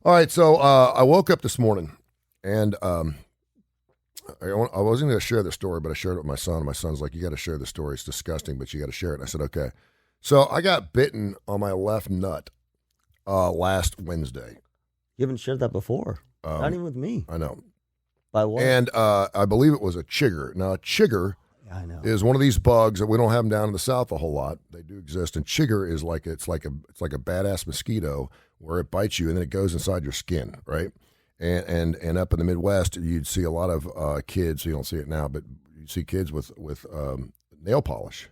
All right, so I woke up this morning, and I wasn't going to share the story, but I shared it with my son. My son's like, "You got to share the story. It's disgusting, but you got to share it." And I said, "Okay." So I got bitten on my left nut last Wednesday. You haven't shared that before. Not even with me. I know. By what? And I believe it was a chigger. Now, a chigger I know. is one of these bugs that we don't have them down in the South a whole lot. They do exist, and chigger is like it's like a badass mosquito where it bites you and then it goes inside your skin, right? And up in the Midwest, you'd see a lot of kids. You don't see it now, but you see kids with nail polish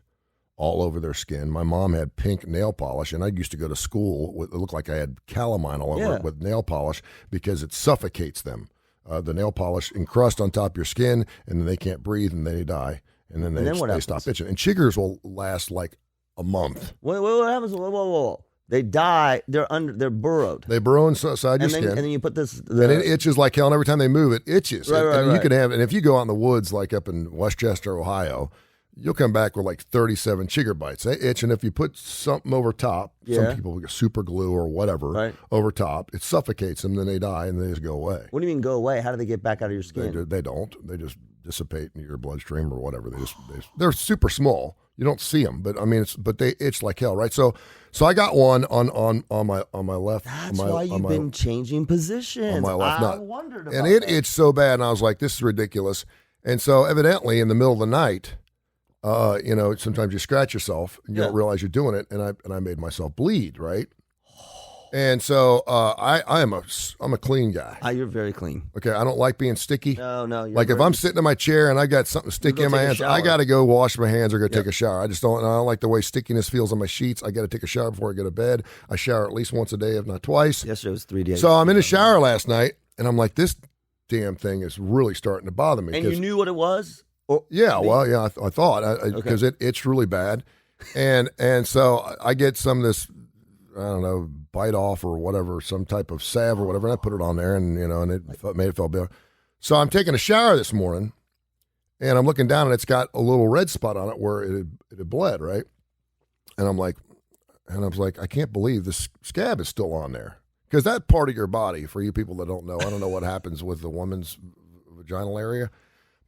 all over their skin. My mom had pink nail polish, and I used to go to school with it looked like I had calamine all over it with nail polish because it suffocates them. The nail polish encrusts on top of your skin, and then they can't breathe, and they die, and then they stop itching. And chiggers will last like a month. Wait, what happens? Whoa. They die. They're burrowed. They burrow inside your skin, and then you put this, and it itches like hell. And every time they move, it itches. Right. You can have, and if you go out in the woods, like up in Westchester, Ohio, you'll come back with like 37 chigger bites. They itch, and if you put something over top, some people get super glue or whatever over top, it suffocates them. Then they die, and they just go away. What do you mean go away? How do they get back out of your skin? They don't. They just dissipate in your bloodstream or whatever. They're super small. You don't see them, but I mean, but they itch like hell, right? So I got one on my left. That's why you've been changing positions. On my left nut. I wondered about and it that. itched so bad, and I was like, "This is ridiculous." And so, evidently, in the middle of the night, sometimes you scratch yourself and you don't realize you're doing it, and I made myself bleed, right? And so I'm a clean guy. You're very clean. Okay, I don't like being sticky. No. Like if I'm sitting in my chair and I got something sticky in my hands, I got to go wash my hands or go take a shower. I don't like the way stickiness feels on my sheets. I got to take a shower before I go to bed. I shower at least once a day, if not twice. Yesterday was 3 days. So I'm in the shower last night, and I'm like, this damn thing is really starting to bother me. And you knew what it was? I thought because it itched really bad, and so I get some of this, I don't know, bite off or whatever, some type of salve or whatever, and I put it on there, and it made it feel better. So I'm taking a shower this morning, and I'm looking down, and it's got a little red spot on it where it had bled, right? And I was like, I can't believe this scab is still on there, because that part of your body, for you people that don't know, I don't know what happens with the woman's vaginal area.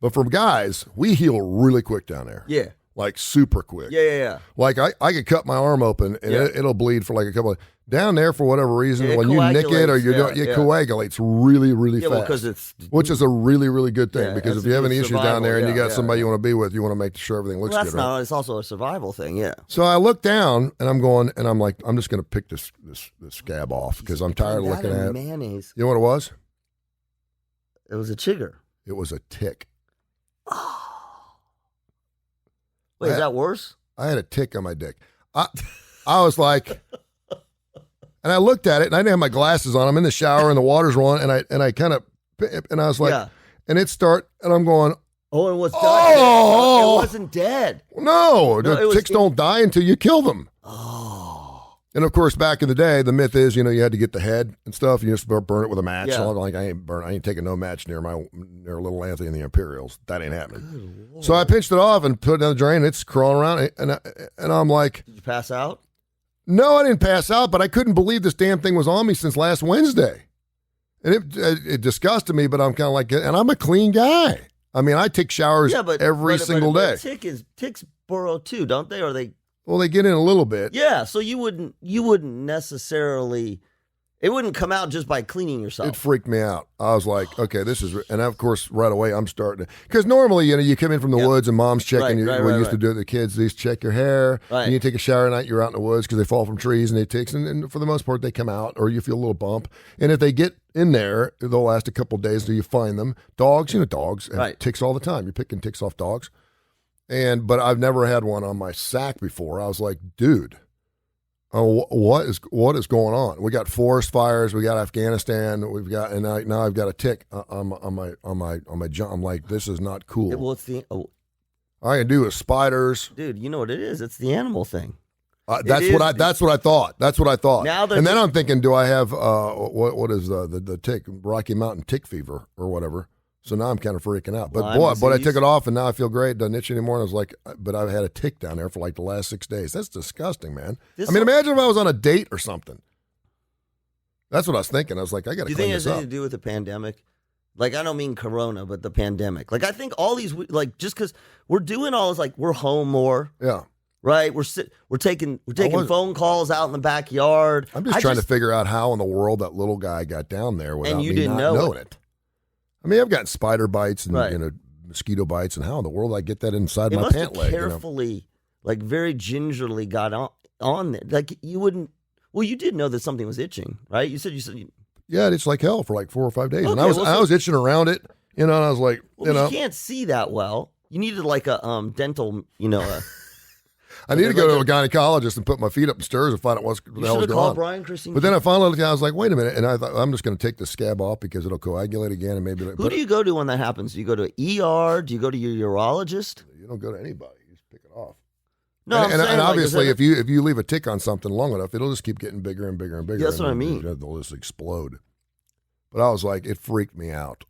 But for guys, we heal really quick down there. Yeah. Like super quick. Yeah. Like I could cut my arm open and it'll bleed for like a couple of down there for whatever reason. When you nick it or it coagulates really, really fast. Which is a really, really good thing because if you have any issues down there and you got somebody you want to be with, you want to make sure everything looks good. Right? It's also a survival thing, yeah. So I look down and I'm going and I'm like, I'm just going to pick this scab off because I'm tired of looking at it. Mayonnaise. You know what it was? It was a chigger. It was a tick. Wait, is that worse? I had a tick on my dick. I was like, and I looked at it, and I didn't have my glasses on. I'm in the shower, and the water's rolling, and I kind of, and I was like, and and I'm going, and what's dead? It wasn't dead. No, ticks don't die until you kill them. And of course, back in the day, the myth is, you had to get the head and stuff. You just burn it with a match. Yeah. So I'm like, I ain't taking no match near little Anthony and the Imperials. That ain't happening. So I pinched it off and put it down the drain. It's crawling around, and I'm like, did you pass out? No, I didn't pass out, but I couldn't believe this damn thing was on me since last Wednesday, and it disgusted me. But I'm kind of like, and I'm a clean guy. I mean, I take showers every single day. Ticks burrow too, don't they? Or they? Well, they get in a little bit. Yeah, so you wouldn't necessarily, it wouldn't come out just by cleaning yourself. It freaked me out. I was like, okay, this is, and of course, right away, I'm starting to, because normally, you come in from the woods and mom's checking, we used to do it, the kids, they used to check your hair, and you take a shower at night, you're out in the woods because they fall from trees and they ticks, and for the most part, they come out, or you feel a little bump, and if they get in there, they'll last a couple of days till you find them. Dogs, dogs have ticks all the time. You're picking ticks off dogs. But I've never had one on my sack before. I was like, dude, what is going on? We got forest fires. We got Afghanistan. We've got, and now I've got a tick on my jump. I'm like, this is not cool. Well, it's all I can do is spiders. Dude, you know what it is? It's the animal thing. That's what I thought. And then I'm thinking, do I have what is the tick, Rocky Mountain tick fever or whatever? So now I'm kind of freaking out. But I took it off and now I feel great. It doesn't itch anymore. And I was like, but I've had a tick down there for like the last 6 days. That's disgusting, man. Imagine if I was on a date or something. That's what I was thinking. I was like, I got to clean this up. Do you think it has anything to do with the pandemic? Like, I don't mean Corona, but the pandemic. Like, I think all these, like, just because we're doing all this, like, we're home more. Yeah. Right? We're taking phone calls out in the backyard. I'm just trying to figure out how in the world that little guy got down there without me not knowing it. I mean, I've gotten spider bites and, mosquito bites, and how in the world I get that inside my pant leg? Carefully, like, very gingerly got on there. Like, you wouldn't, well, you did know that something was itching, right? You said. Yeah, it's like hell for like 4 or 5 days. Okay, and I was itching around it, and I was like, you can't see that well. You needed like a dental, I need to go to a gynecologist and put my feet up the stairs and find out what the hell was going on. Brian, Christine. But then I finally looked, I was like, wait a minute, and I thought, I'm just going to take the scab off because it'll coagulate again, and maybe. Who do you go to when that happens? Do you go to ER? Do you go to your urologist? You don't go to anybody. You just pick it off. No, and obviously, if you leave a tick on something long enough, it'll just keep getting bigger and bigger and bigger. That's what I mean. They'll just explode. But I was like, it freaked me out.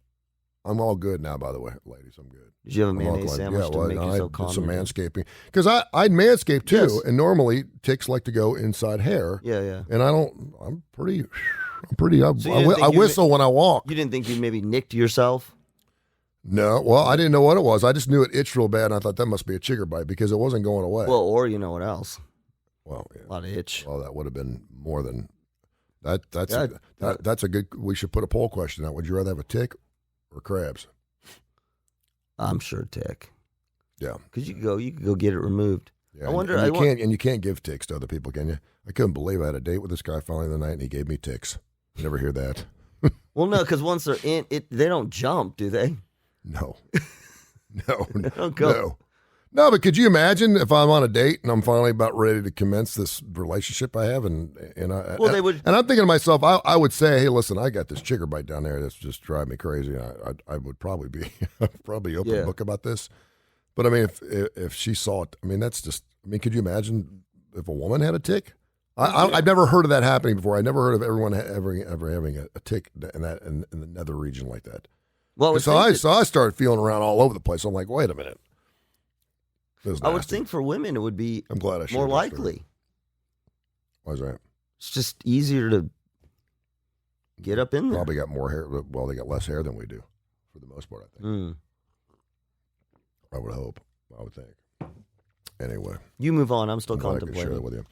I'm all good now, by the way, ladies. I'm good. Did you have a mayonnaise sandwich to make yourself calm? I did some manscaping. Because I'd manscape too, and normally ticks like to go inside hair. Yeah. And I'm pretty, I whistle when I walk. You didn't think you maybe nicked yourself? No, well, I didn't know what it was. I just knew it itched real bad, and I thought that must be a chigger bite because it wasn't going away. Well, or you know what else? Well, yeah. A lot of itch. Well, that would have been more than that. That's a good. We should put a poll question out. Would you rather have a tick or crabs? I'm sure tick. Yeah, because you could go get it removed. Yeah, you can't give ticks to other people, can you? I couldn't believe I had a date with this guy finally the night, and he gave me ticks. You never hear that. Well, no, because once they're in it, they don't jump, do they? No. No, but could you imagine if I'm on a date and I'm finally about ready to commence this relationship I have, and they would, and I'm thinking to myself, I would say, hey, listen, I got this chigger bite down there that's just driving me crazy. I would probably be open book about this, but I mean, if she saw it, I mean, that's just, I mean, could you imagine if a woman had a tick? I've never heard of that happening before. I never heard of everyone ever having a tick in the nether region like that. Well, so I started feeling around all over the place. I'm like, wait a minute. I would think for women it would be more likely. Why is that? It's just easier to get up in there. Probably got more hair. Well, they got less hair than we do, for the most part, I think. I would hope. I would think. Anyway. You move on. I'm still contemplating. I could share that with you.